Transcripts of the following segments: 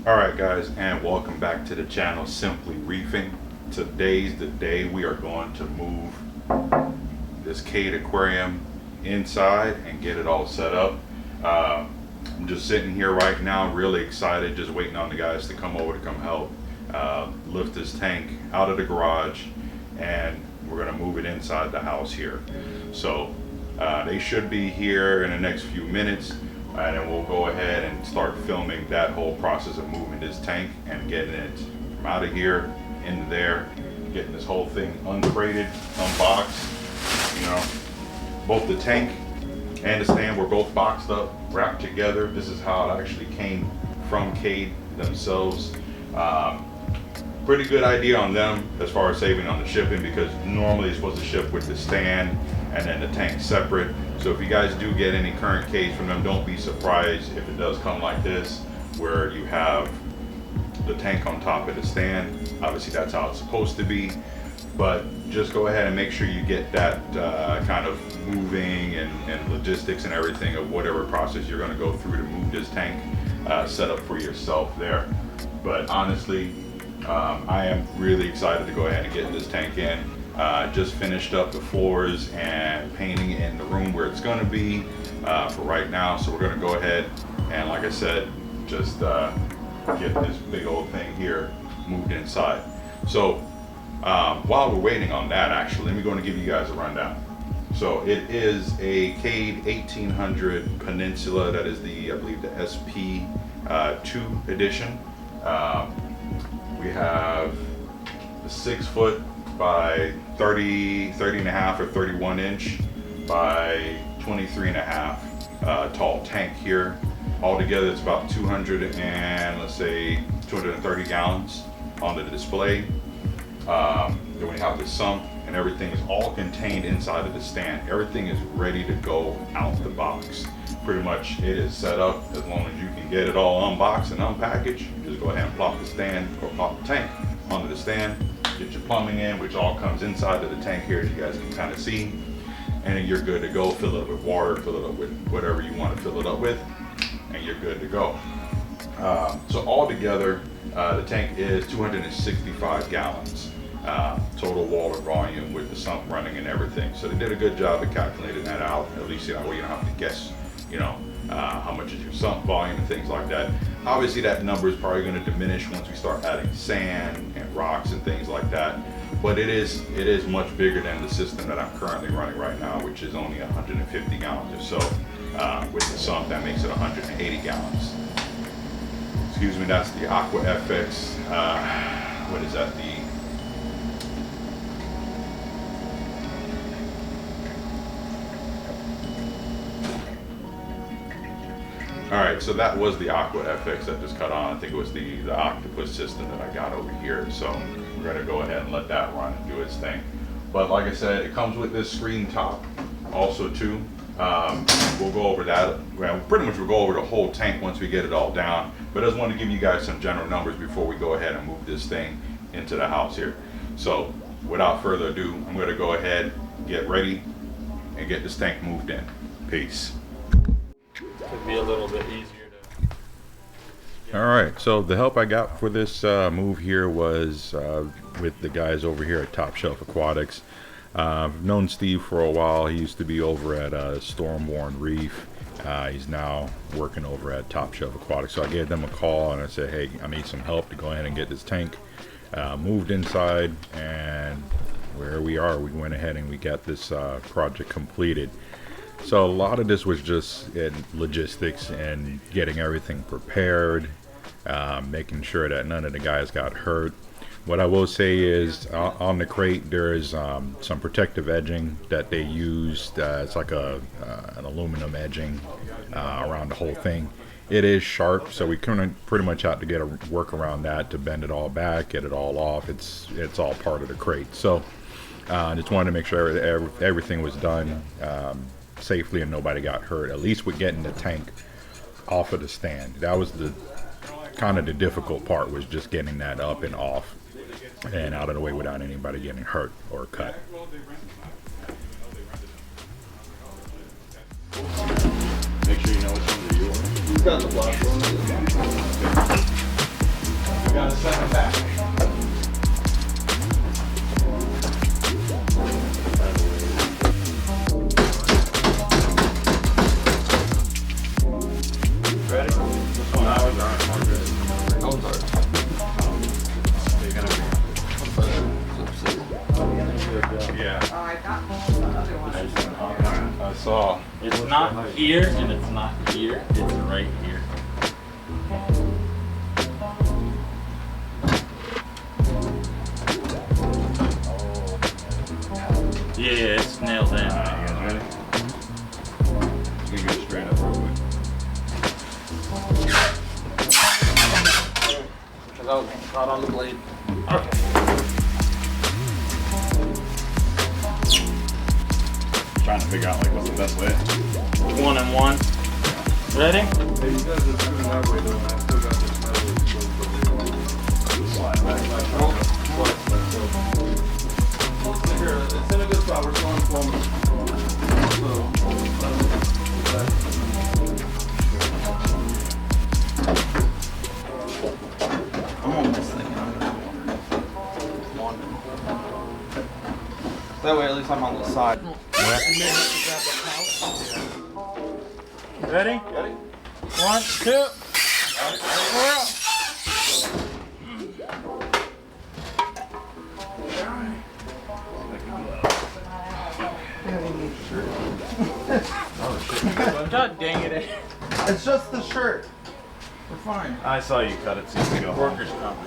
Alright guys, and welcome back to the channel Simply Reefing. Today's the day we are going to move this Cade Aquarium inside and get it all set up. I'm just sitting here right now really excited, just waiting on the guys to come over to come help lift this tank out of the garage, and we're going to move it inside the house here. So they should be here in the next few minutes. And then we'll go ahead and start filming that whole process of moving this tank and getting it from out of here into there, getting this whole thing uncrated, unboxed. You know, both the tank and the stand were both boxed up, wrapped together. This is how it actually came from Cade themselves. Pretty good idea on them as far as saving on the shipping, because normally it's supposed to ship with the stand and then the tank separate. So if you guys do get any current Cades from them, don't be surprised if it does come like this, where you have the tank on top of the stand. Obviously that's how it's supposed to be, but just go ahead and make sure you get that kind of moving and logistics and everything of whatever process you're going to go through to move this tank set up for yourself there. But honestly, I am really excited to go ahead and get this tank in. Just finished up the floors and painting in the room where it's going to be for right now. So we're going to go ahead and, like I said, just get this big old thing here moved inside. So while we're waiting on that, actually, let me go and give you guys a rundown. So it is a Cade 1800 Peninsula. That is the, I believe, the SP2 edition. We have the 6 foot by 30 and a half or 31 inch by 23 and a half tall tank here. Altogether it's about 200 and let's say 230 gallons on the display. Then we have the sump, and everything is all contained inside of the stand. Everything is ready to go out the box. Pretty much it is set up. As long as you can get it all unboxed and unpackaged, just go ahead and plop the stand or plop the tank onto the stand. Get your plumbing in, which all comes inside of the tank here, as you guys can kind of see, and then you're good to go. Fill it up with water, fill it up with whatever you want to fill it up with, and you're good to go. So altogether, the tank is 265 gallons total water volume with the sump running and everything. So they did a good job of calculating that out. At least, you know, where you don't have to guess, you know, how much is your sump volume and things like that. Obviously that number is probably going to diminish once we start adding sand and rocks and things like that, but it is much bigger than the system that I'm currently running right now, which is only 150 gallons or so. With the sump, that makes it 180 gallons. Excuse me, that's the Aqua FX, what is that, the Alright, so that was the Aqua FX that just cut on. I think it was the Octopus system that I got over here. So we're going to go ahead and let that run and do its thing. But like I said, it comes with this screen top also too. We'll go over that. Well, pretty much we'll go over the whole tank once we get it all down. But I just want to give you guys some general numbers before we go ahead and move this thing into the house here. So without further ado, I'm going to go ahead, get ready, and get this tank moved in. Peace. Could be a little bit easier to... All right, so the help I got for this move here was with the guys over here at Top Shelf Aquatics. I've known Steve for a while. He used to be over at Stormborn Reef. He's now working over at Top Shelf Aquatics. So I gave them a call and I said, hey, I need some help to go ahead and get this tank moved inside. And where we are, we went ahead and we got this project completed. So a lot of this was just logistics and getting everything prepared, making sure that none of the guys got hurt. What I will say is on the crate there is some protective edging that they used. It's like an aluminum edging around the whole thing. It is sharp, so we pretty much have to get a work around that to bend it all back, get it all off. It's all part of the crate. So I just wanted to make sure everything was done safely and nobody got hurt, at least with getting the tank off of the stand. That was the kind of the difficult part, was just getting that up and off and out of the way without anybody getting hurt or cut. Make sure you know which ones are yours. Who's got the black one? saw. It's not here and it's not here. It's right here. Yeah, it's nailed in. Alright, you guys ready? Just gonna go straight up real quick. Because I was caught on the blade. Okay. Trying to figure out like what's the best way. 1 and 1. Ready? Hey, you guys are shooting that way though, man. I still got this metal. Slide back. Here, it's in a good spot. We're going from. I'm on this thing. That way, at least I'm on the side. Ready? Ready? 1, 2. We're up. God dang it. It's just the shirt. We're fine. I saw you cut it, so you can go. Workers' comp.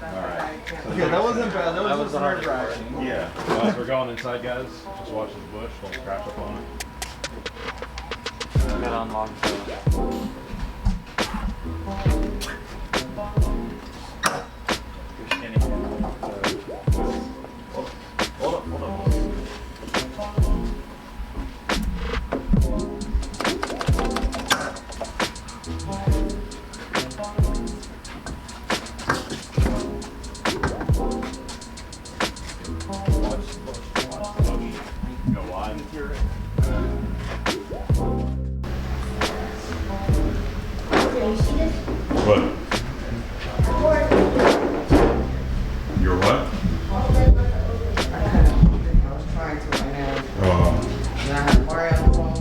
Alright. Yeah, that wasn't bad. That was was just the hardest nerve-wracking. Yeah. Well, as we're going inside, guys, just watch this bush. Don't scratch up on it. Get on long. You're skinny. Hold up, hold up. Go wide. What? Your what? I was trying to right now. And I had Mario phone.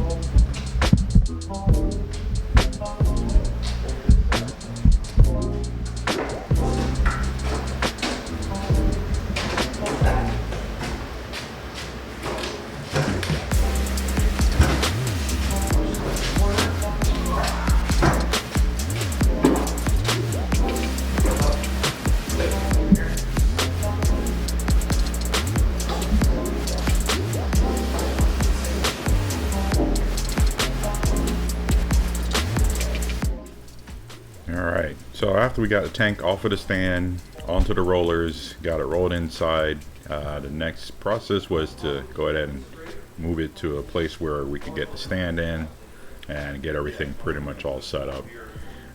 Alright, so after we got the tank off of the stand, onto the rollers, got it rolled inside, the next process was to go ahead and move it to a place where we could get the stand in and get everything pretty much all set up.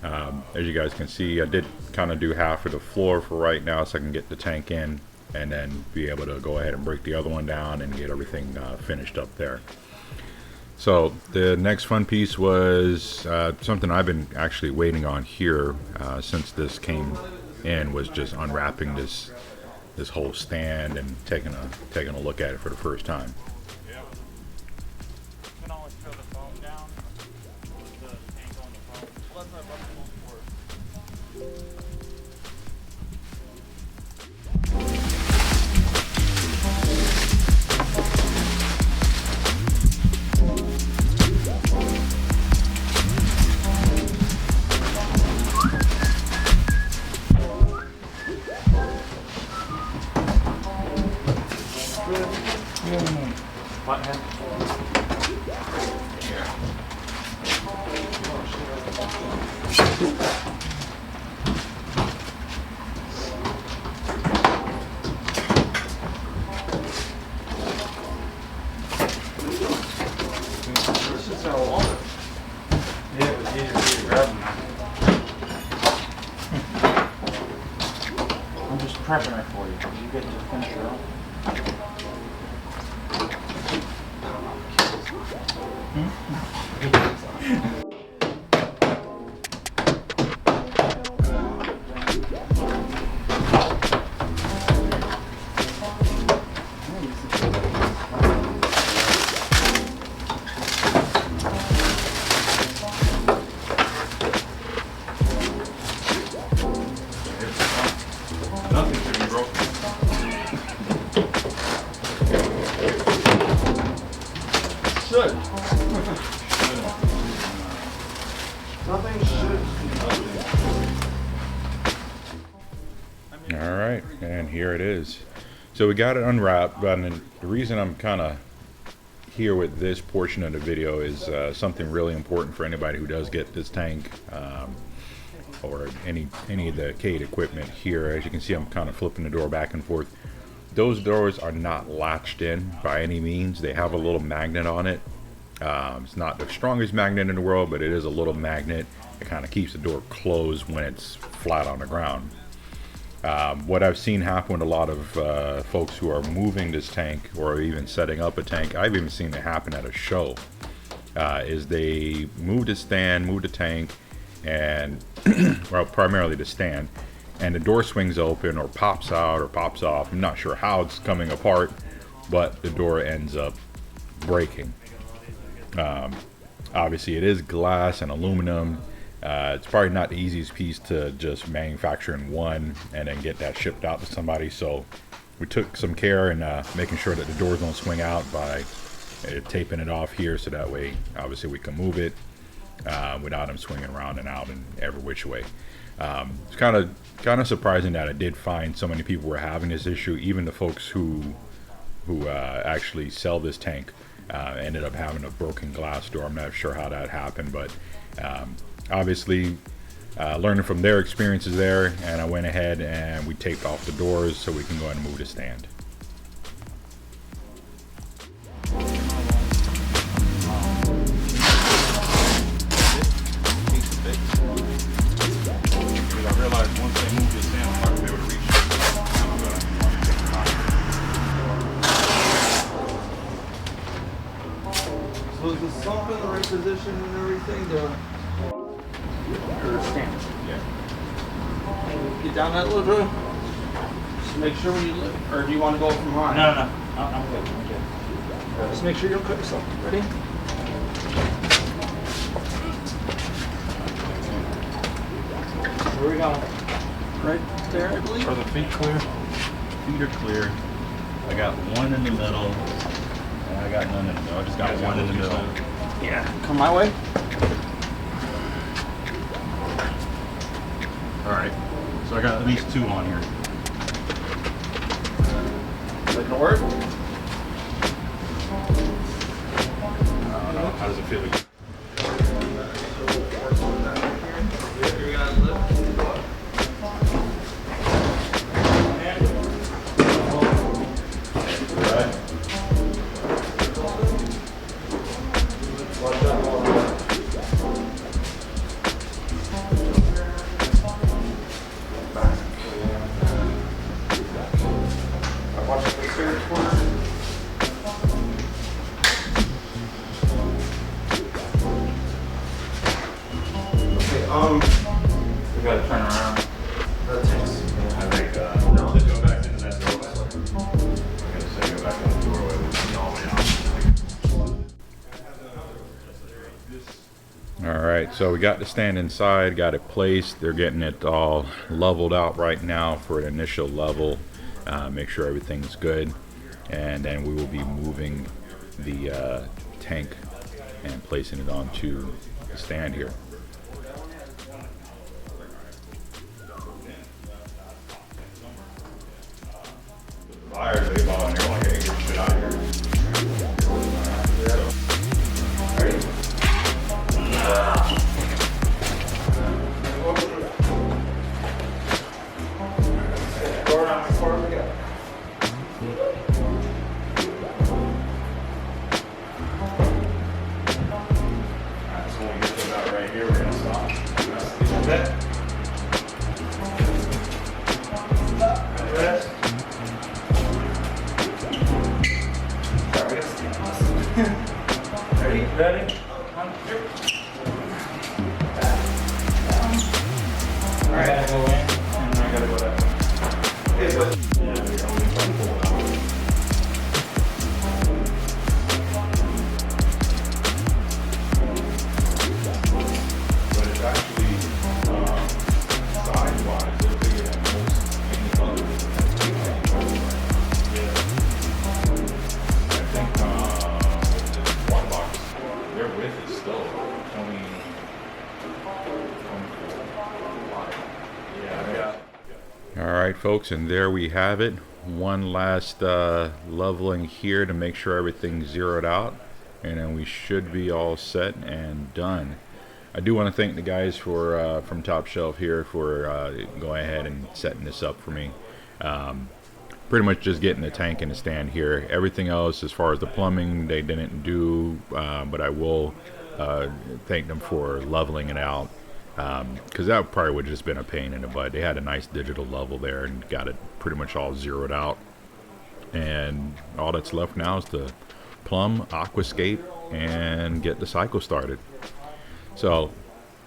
As you guys can see, I did kind of do half of the floor for right now so I can get the tank in and then be able to go ahead and break the other one down and get everything finished up there. So the next fun piece was something I've been actually waiting on here since this came in, was just unwrapping this whole stand and taking a look at it for the first time. You can always throw the foam down with the tank on the foam. Well, that's my bucket for it. I'm just prepping it for you. You get to finish your own. Nothing should be broken. Nothing should. All right, and here it is. So we got it unwrapped, but the reason I'm kind of here with this portion of the video is something really important for anybody who does get this tank or any of the Cade equipment here. As you can see, I'm kind of flipping the door back and forth. Those doors are not latched in by any means. They have a little magnet on it. It's not the strongest magnet in the world, but it is a little magnet. It kind of keeps the door closed when it's flat on the ground. What I've seen happen with a lot of folks who are moving this tank or even setting up a tank, I've even seen it happen at a show, is they move the stand, move the tank, and well, primarily the stand, and the door swings open or pops out or pops off. I'm not sure how it's coming apart, but the door ends up breaking. Obviously it is glass and aluminum. It's probably not the easiest piece to just manufacture in one and then get that shipped out to somebody. So we took some care in making sure that the doors don't swing out by taping it off here, so that way obviously we can move it without them swinging around and out in every which way. It's kind of surprising that I did find so many people were having this issue. Even the folks who actually sell this tank ended up having a broken glass door. I'm not sure how that happened, but obviously learning from their experiences there, and I went ahead and we taped off the doors so we can go ahead and move the stand. I realized once they move this in, I'm not going to be able to reach it. So is the sump in the right position and everything? Stand. Yeah. Get down that little road. Just make sure when you look, or do you want to go from high? No. I'm good. I'm good. Just make sure you don't cut yourself. Ready? Where we going? Right there, I believe. Are the feet clear? Feet are clear. I got one in the middle, and I got none in the middle. I just got one in the middle. Yeah. Come my way. All right, so I got at least two on here. Is that gonna work? I don't know. How does it feel? We gotta turn around. That takes. I think, no, just go back into that doorway. I gotta say, go back in the doorway with all the way out. All right, so we got the stand inside, got it placed. They're getting it all leveled out right now for an initial level. Make sure everything's good. And then we will be moving the tank and placing it onto the stand here. Buyers, they bought and they're like, hey, get shit out here. Go around as far as we go. Alright, so when we get to about right here, we're gonna stop. Is that? Ready? I gotta go in, and I gotta go that way. Okay, but But it's actually, size-wise, they're bigger than most any other. I think, water box, they're with All right, folks, and there we have it. One last leveling here to make sure everything's zeroed out, and then we should be all set and done. I do want to thank the guys for from Top Shelf here for going ahead and setting this up for me. Pretty much just getting the tank and the stand here. Everything else, as far as the plumbing, they didn't do, but I will thank them for leveling it out, because that probably would have just been a pain in the butt. They had a nice digital level there and got it pretty much all zeroed out, and all that's left now is to plumb, aquascape, and get the cycle started. So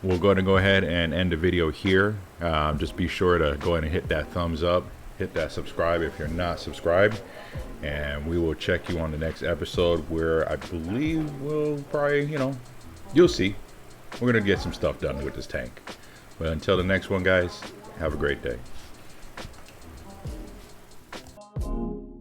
we're going to go ahead and end the video here. Just be sure to go ahead and hit that thumbs up, hit that subscribe if you're not subscribed, and we will check you on the next episode, where I believe we'll probably, you know, you'll see, we're going to get some stuff done with this tank. But until the next one, guys, have a great day.